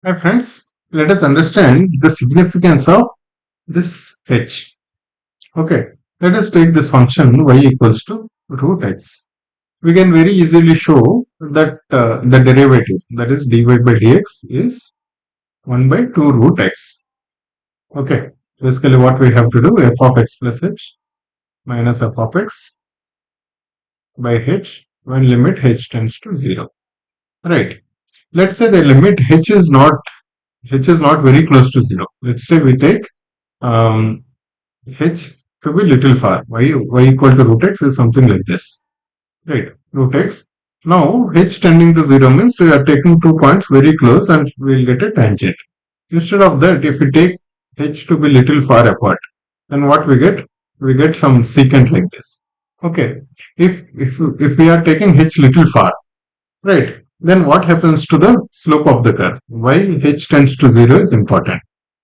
Hi friends, let us understand the significance of this h. Okay, let us take this function y equals to root x. We can very easily show that the derivative, that is dy by dx, is 1 by 2 root x. Okay, basically what we have to do, f of x plus h minus f of x by h when limit h tends to 0. Right. Let's say the limit h is not very close to 0. Let's say we take um, h to be little far. Y equal to root x is something like this. Right, root x. Now h tending to 0 means we are taking 2 points very close and we'll get a tangent. Instead of that, if we take h to be little far apart, then what we get? We get some secant like this. Okay. If we are taking h little far, right, then what happens to the slope of the curve? Why h tends to 0 is important.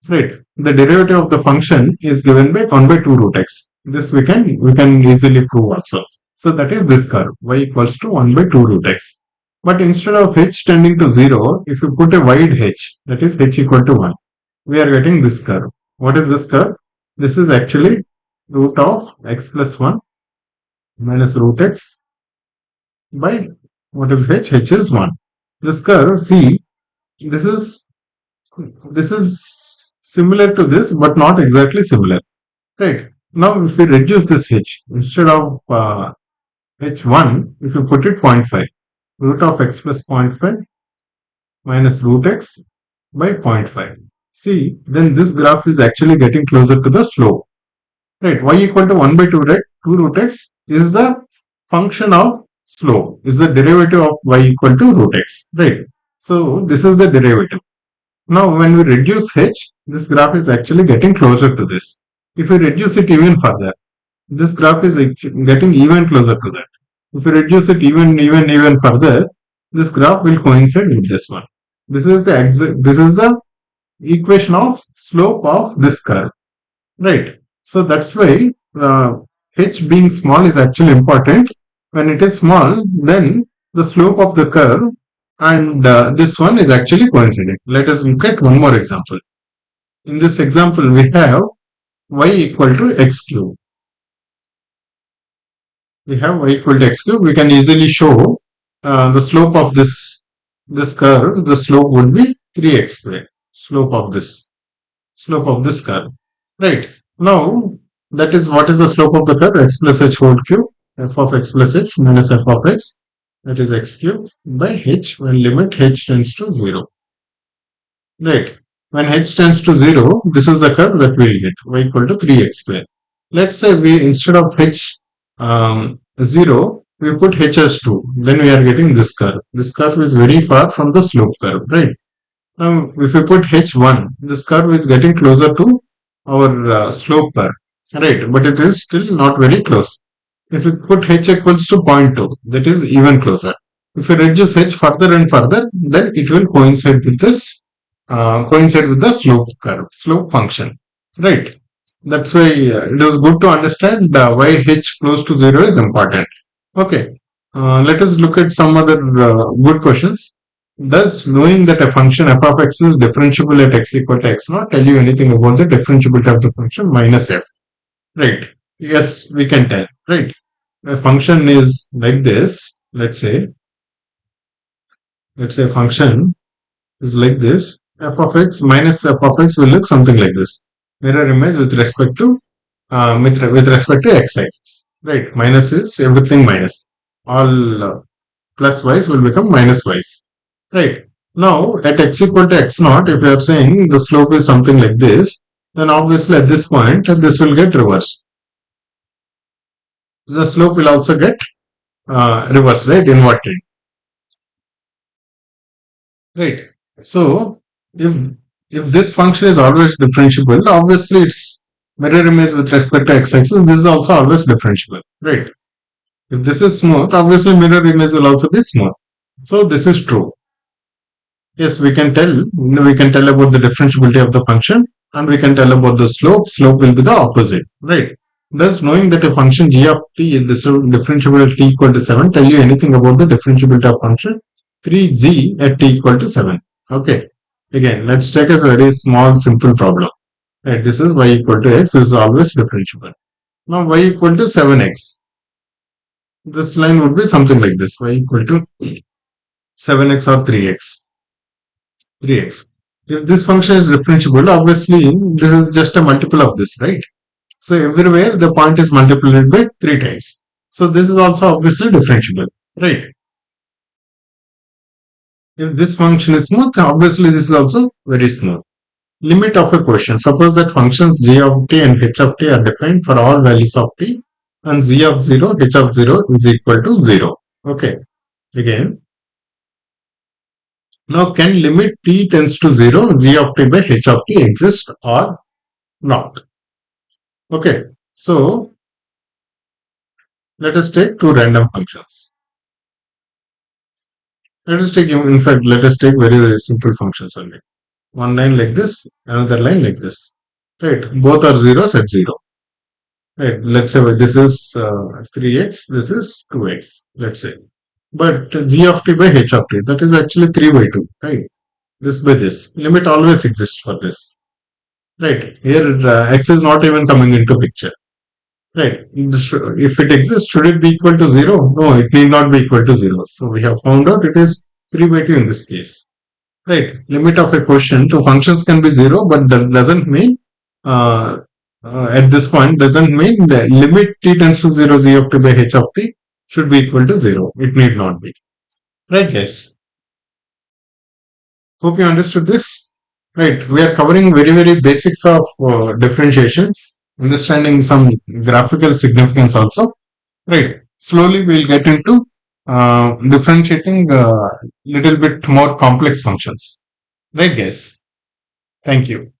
Right. The derivative of the function is given by 1 by 2 root x. This we can easily prove also. So that is this curve, y equals to 1 by 2 root x. But instead of h tending to 0, if you put a wide h, that is h equal to 1, we are getting this curve. What is this curve? This is actually root of x plus 1 minus root x by what is h? H is 1. This curve, see, this is this is similar to this, but not exactly similar. Right. Now, if we reduce this h, instead of h1, if you put it 0.5, root of x plus 0.5 minus root x by 0.5. See, then this graph is actually getting closer to the slope. Right. Y equal to 1 by 2, right? 2 root x is the function of slope, is the derivative of y equal to root x. Right. So, this is the derivative. Now, when we reduce h, this graph is actually getting closer to this. If we reduce it even further, this graph is getting even closer to that. If we reduce it even further, this graph will coincide with this one. This is the equation of slope of this curve, right? So that's why h being small is actually important. When it is small, then the slope of the curve and this one is actually coinciding. Let us look at one more example. In this example, we have y equal to x cube. We have y equal to x cube. We can easily show the slope of this curve. The slope would be 3x square. Slope of this curve. Right. Now, that is what is the slope of the curve? X plus h whole cube. F of x plus h minus f of x. That is x cube by h when limit h tends to 0. Right. When h tends to 0, this is the curve that we will get, y equal to 3x square. Let's say we, instead of h 0, we put h as 2. Then we are getting this curve. This curve is very far from the slope curve, right? Now, if we put h1, this curve is getting closer to our slope curve, right? But it is still not very close. If we put h equals to 0.2, that is even closer. If we reduce h further and further, then it will coincide with the slope function, right? That's why it is good to understand why h close to 0 is important. Okay, let us look at some other good questions. Does knowing that a function f of x is differentiable at x equal to x naught tell you anything about the differentiability of the function minus f? Right. Yes, we can tell. Right. A function is like this. Let's say a function is like this. F of x minus f of x will look something like this. Mirror image with respect to x axis. Right. Minus is everything minus. All plus y's will become minus y's. Right. Now at x equal to x naught, if you are saying the slope is something like this, then obviously at this point this will get reversed. The slope will also get reversed, right? Inverted. Right. So if this function is always differentiable, obviously its mirror image with respect to x-axis, this is also always differentiable, right? If this is smooth, obviously mirror image will also be smooth. So this is true. Yes, we can tell about the differentiability of the function, and we can tell about the slope. Slope will be the opposite, right? Thus, knowing that a function g of t is differentiable at t equal to 7 tell you anything about the differentiability of function 3g at t equal to 7. Okay. Again, let's take a very small simple problem. Right, this is y equal to x, this is always differentiable. Now y equal to 7x. This line would be something like this, y equal to 7x or 3x. 3x. If this function is differentiable, obviously this is just a multiple of this, right? So everywhere the point is multiplied by 3 times. So this is also obviously differentiable, right? If this function is smooth, obviously this is also very smooth. Limit of a question. Suppose that functions g of t and h of t are defined for all values of t and z of 0, h of 0 is equal to 0. Okay. Again, now can limit t tends to 0, g of t by h of t exist or not? Okay. So let us take two random functions. Let us take, in fact, let us take very simple functions only. One line like this, another line like this. Right. Both are zeros at 0. Right. Let's say this is 3x, this is 2x, let's say. But g of t by h of t, that is actually 3 by 2, right? This by this. Limit always exists for this. Right. Here x is not even coming into picture. Right. If it exists, should it be equal to 0? No, it need not be equal to 0. So we have found out it is 3 by 2 in this case. Right. Limit of a question to functions can be 0, but that doesn't mean uh, at this point doesn't mean the limit t tends to 0 g of t by h of t should be equal to 0. It need not be. Right, guys? Hope you understood this. Right. We are covering very basics of differentiation, understanding some graphical significance also. Right. Slowly we'll get into differentiating little bit more complex functions. Right, guys? Thank you.